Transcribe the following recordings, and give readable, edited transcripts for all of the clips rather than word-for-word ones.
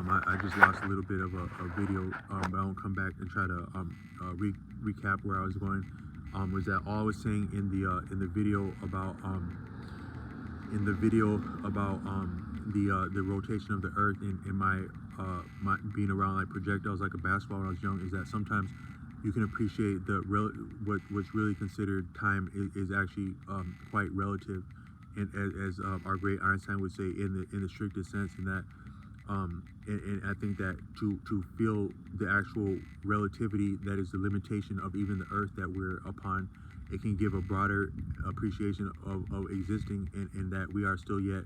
I just lost a little bit of a video, but I won't come back and try to recap where I was going. Was that all I was saying in the video about the rotation of the Earth and my being around like projectiles like a basketball when I was young, is that sometimes you can appreciate what's really considered time is actually quite relative, and as our great Einstein would say, in the strictest sense, in that and I think that to feel the actual relativity that is the limitation of even the Earth that we're upon, it can give a broader appreciation of existing, and that we are still yet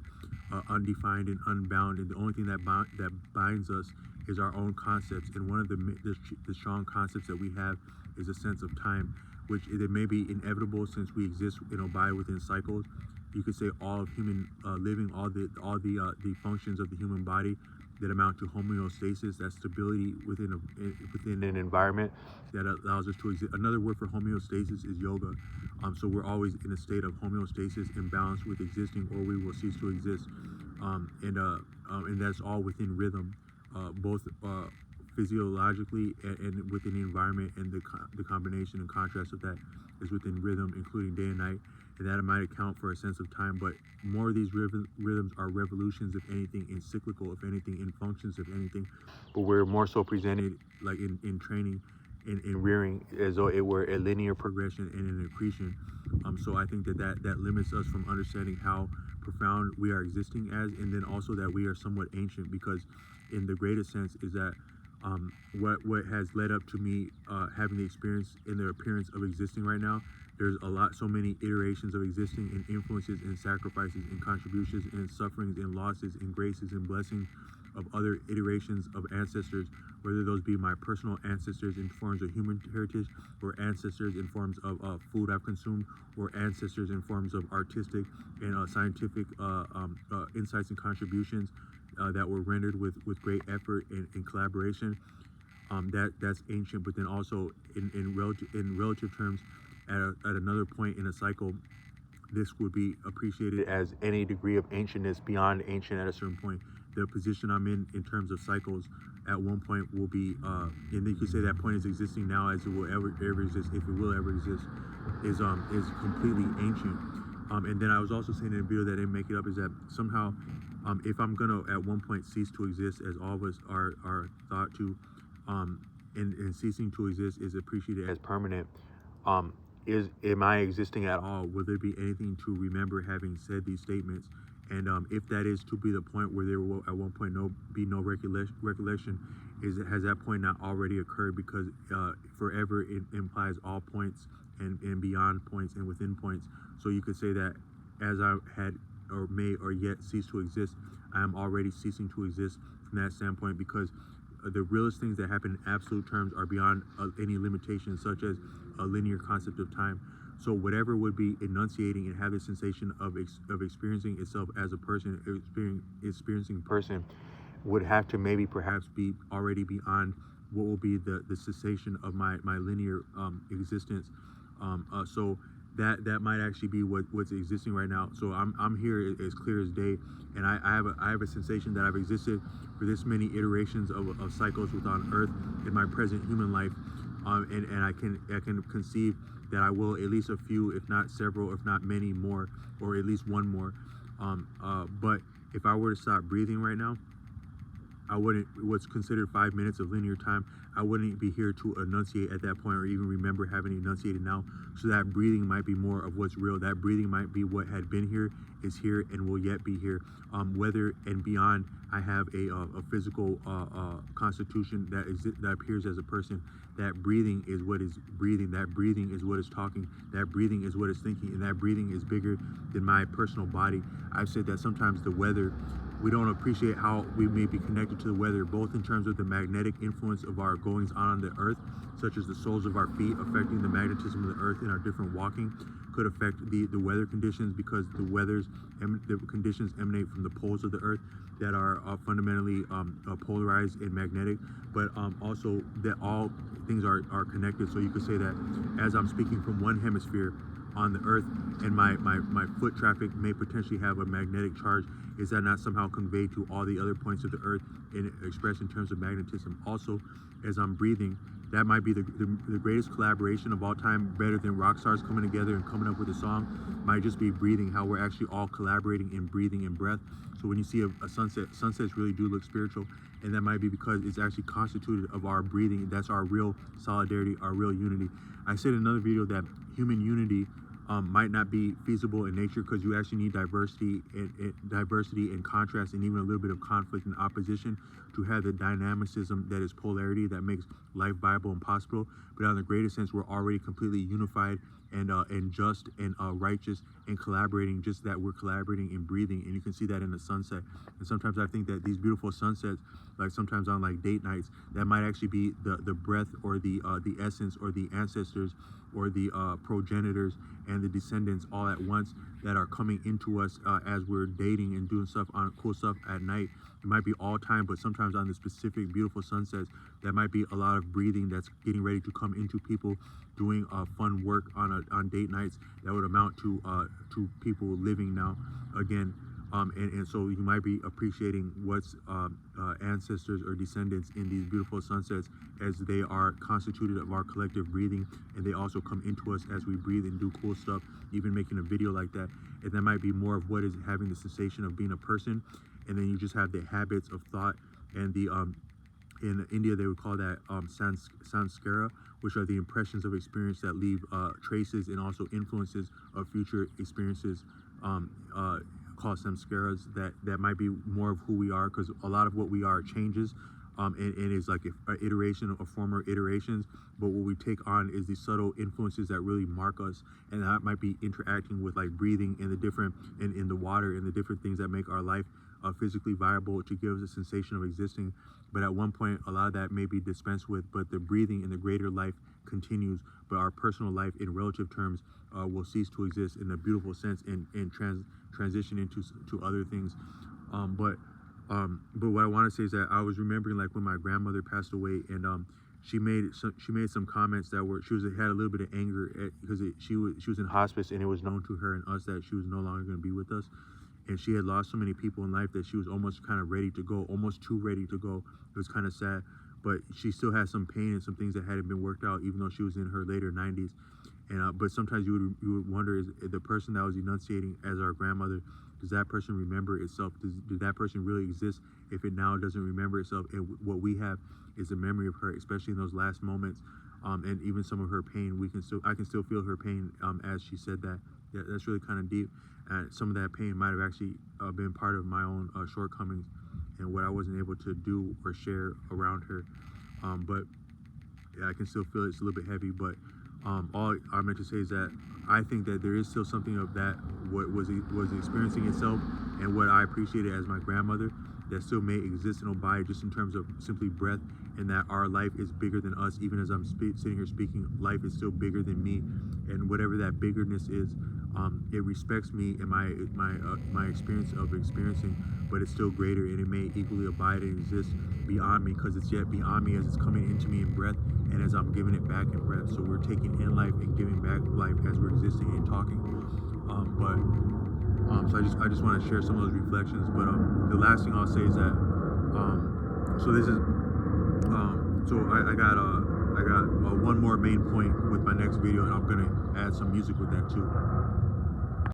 undefined and unbound, and the only thing that binds us is our own concepts. And one of the strong concepts that we have is a sense of time, which it may be inevitable since we exist and abide within cycles. You could say all of human living, all the functions of the human body that amount to homeostasis, that stability within an environment that allows us to exist. Another word for homeostasis is yoga. So we're always in a state of homeostasis and balance with existing, or we will cease to exist. And that's all within rhythm, both physiologically and within the environment, and the combination and contrast of that is within rhythm, including day and night. And that might account for a sense of time, but more of these rhythms are revolutions, if anything, in cyclical, if anything, in functions, if anything. But we're more so presented like in training, in rearing, as though it were a linear progression and an accretion. So I think that limits us from understanding how profound we are existing as, and then also that we are somewhat ancient, because in the greatest sense is that what has led up to me having the experience in the appearance of existing right now. There's so many iterations of existing, and influences and sacrifices and contributions and sufferings and losses and graces and blessings of other iterations of ancestors, whether those be my personal ancestors in forms of human heritage, or ancestors in forms of food I've consumed, or ancestors in forms of artistic and scientific insights and contributions that were rendered with great effort and collaboration. That's ancient, but then also in relative terms, at another point in a cycle, this would be appreciated as any degree of ancientness beyond ancient at a certain point. The position I'm in terms of cycles at one point will be, and you could say that point is existing now as it will ever exist, if it will ever exist, is completely ancient. And then I was also saying in a video that I didn't make it up, is that somehow, if I'm gonna at one point cease to exist, as all of us are thought to, and ceasing to exist is appreciated as permanent, am I existing at all? Will there be anything to remember having said these statements? And if that is to be the point where there will at one point be no recollection, has that point not already occurred? Because forever implies all points and beyond points and within points. So you could say that as I had or may or yet cease to exist, I am already ceasing to exist from that standpoint, because the realest things that happen in absolute terms are beyond any limitations, such as a linear concept of time. So whatever would be enunciating and have the sensation of experiencing itself as a person, experiencing person, would have to maybe perhaps be already beyond what will be the cessation of my linear existence. So that might actually be what's existing right now. So I'm here as clear as day, and I have a sensation that I've existed for this many iterations of cycles within Earth in my present human life, and I can conceive that I will at least a few, if not several, if not many more, or at least one more. But if I were to stop breathing right now, I wouldn't, what's considered 5 minutes of linear time, I wouldn't be here to enunciate at that point, or even remember having enunciated now. So that breathing might be more of what's real. That breathing might be what had been here, is here, and will yet be here. Whether and beyond I have a physical constitution that appears as a person, that breathing is what is breathing. That breathing is what is talking. That breathing is what is thinking, and that breathing is bigger than my personal body. I've said that sometimes the weather, we don't appreciate how we may be connected to the weather, both in terms of the magnetic influence of our goings on the earth, such as the soles of our feet affecting the magnetism of the earth in our different walking, could affect the weather conditions, because the conditions emanate from the poles of the earth that are fundamentally polarized and magnetic, but also that all things are connected. So you could say that as I'm speaking from one hemisphere, on the earth, and my foot traffic may potentially have a magnetic charge, is that not somehow conveyed to all the other points of the earth and expressed in terms of magnetism? Also, as I'm breathing, that might be the greatest collaboration of all time, better than rock stars coming together and coming up with a song. Might just be breathing, how we're actually all collaborating in breathing and breath. So when you see a sunset, sunsets really do look spiritual, and that might be because it's actually constituted of our breathing. That's our real solidarity, our real unity. I said in another video that human unity might not be feasible in nature, because you actually need diversity and contrast, and even a little bit of conflict and opposition to have the dynamicism that is polarity that makes life viable and possible. But in the greatest sense, we're already completely unified and just and righteous and collaborating, just that we're collaborating and breathing. And you can see that in the sunset. And sometimes I think that these beautiful sunsets, like sometimes on like date nights, that might actually be the breath or the essence or the ancestors or the progenitors and the descendants all at once that are coming into us as we're dating and doing stuff on cool stuff at night. It might be all time, but sometimes on the specific beautiful sunsets, that might be a lot of breathing that's getting ready to come into people doing fun work on date nights that would amount to people living now again. And so you might be appreciating what's ancestors or descendants in these beautiful sunsets, as they are constituted of our collective breathing, and they also come into us as we breathe and do cool stuff, even making a video like that. And that might be more of what is having the sensation of being a person. And then you just have the habits of thought, and the in India they would call that sanskara, which are the impressions of experience that leave traces and also influences of future experiences, called samskaras. That might be more of who we are, because a lot of what we are changes, and is like an iteration of former iterations. But what we take on is the subtle influences that really mark us, and that might be interacting with like breathing and the different in the water and the different things that make our life physically viable to give us a sensation of existing. But at one point, a lot of that may be dispensed with, but the breathing and the greater life continues. But our personal life in relative terms will cease to exist in a beautiful sense and transition into other things. But what I want to say is that I was remembering like when my grandmother passed away, and she made some comments that were, had a little bit of anger because she was in hospice, and it was known to her and us that she was no longer going to be with us. And she had lost so many people in life that she was almost kind of ready to go, almost too ready to go. It was kind of sad, but she still had some pain and some things that hadn't been worked out, even though she was in her later 90s. And but sometimes you would wonder, is the person that was enunciating as our grandmother, does that person remember itself? Does that person really exist if it now doesn't remember itself? And what we have is a memory of her, especially in those last moments, and even some of her pain. I can still feel her pain as she said that. Yeah, that's really kind of deep. And some of that pain might have actually been part of my own shortcomings and what I wasn't able to do or share around her. But yeah, I can still feel it's a little bit heavy. But all I meant to say is that I think that there is still something of that, what was experiencing itself, and what I appreciated as my grandmother, that still may exist in Obai, just in terms of simply breath, and that our life is bigger than us. Even as I'm sitting here speaking, life is still bigger than me, and whatever that biggerness is, it respects me and my experience of experiencing, but it's still greater, and it may equally abide and exist beyond me, because it's yet beyond me as it's coming into me in breath, and as I'm giving it back in breath. So we're taking in life and giving back life as we're existing and talking. So I just want to share some of those reflections. But the last thing I'll say is that so this is I got one more main point with my next video, and I'm gonna add some music with that too.